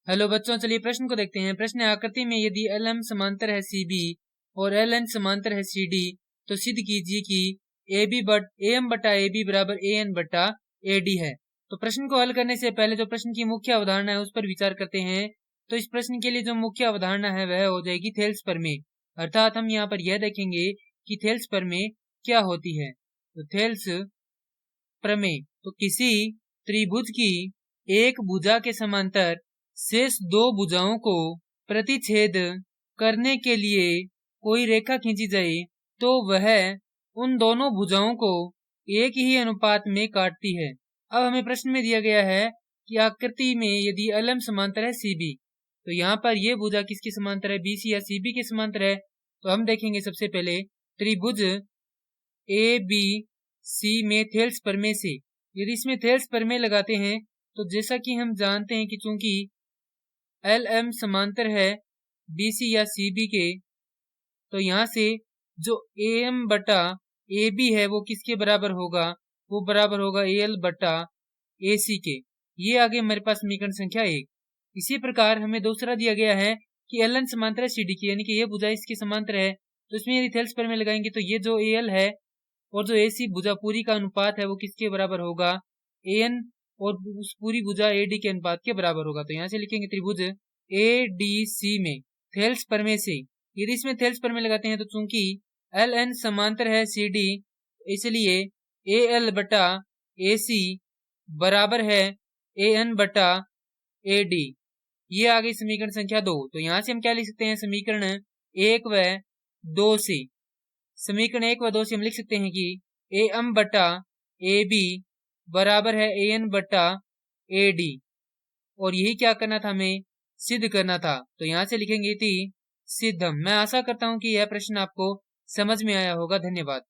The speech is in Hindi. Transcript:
हेलो बच्चों, चलिए प्रश्न को देखते हैं। प्रश्न है, आकृति में यदि LM समांतर है CB और LN समांतर है CD तो सिद्ध कीजिए कि AM बटा AB बराबर AN बटा AD है। तो प्रश्न को हल करने से पहले जो प्रश्न की मुख्य अवधारणा है उस पर विचार करते हैं। तो इस प्रश्न के लिए जो मुख्य अवधारणा है वह हो जाएगी थेल्स प्रमेय। अर्थात हम यहाँ पर यह देखेंगे कि थेल्स प्रमेय क्या होती है। तो थेल्स प्रमेय, तो किसी त्रिभुज की एक भुजा के समांतर शेष दो भुजाओं को प्रतिच्छेद करने के लिए कोई रेखा खींची जाए तो वह उन दोनों भुजाओं को एक ही अनुपात में काटती है। अब हमें प्रश्न में दिया गया है कि आकृति में यदि LM समांतर है CB, तो यहाँ पर यह भुजा किसके समांतर है, BC या CB के समांतर है। तो हम देखेंगे सबसे पहले त्रिभुज ABC में थेल्स प्रमेय से, यदि इसमें थेल्स प्रमेय लगाते हैं तो जैसा कि हम जानते हैं कि चूंकि LM समांतर है BC या CB के, तो यहाँ से जो AM बटा AB है वो किसके बराबर होगा, वो बराबर होगा AL बटा AC के। ये आगे हमारे पास समीकरण संख्या 1। इसी प्रकार हमें दूसरा दिया गया है कि LN समांतर है CD की, यानी कि ये भुजा इसके समांतर है। तो इसमें यदि थेल्स प्रमेय लगाएंगे तो ये जो AL है और जो AC भुजा पूरी का अनुपात है वो किसके बराबर होगा, AN और उस पूरी भुजा AD के अनुपात के बराबर होगा। तो यहाँ से लिखेंगे त्रिभुज ADC में थेल्स प्रमेय से, यदि इसमें थेल्स प्रमेय लगाते हैं तो चूंकि LN समांतर है CD, इसलिए AL बटा AC बराबर है AN बटा AD। ये आ गई समीकरण संख्या 2। तो यहाँ से हम क्या लिख सकते हैं, समीकरण 1 व 2 से, समीकरण 1 व 2 से हम लिख सकते हैं कि AM बटा AB बराबर है AN बटा AD, और यही क्या करना था, हमें सिद्ध करना था। तो यहाँ से लिखेंगे इति सिद्धम। मैं आशा करता हूँ कि यह प्रश्न आपको समझ में आया होगा। धन्यवाद।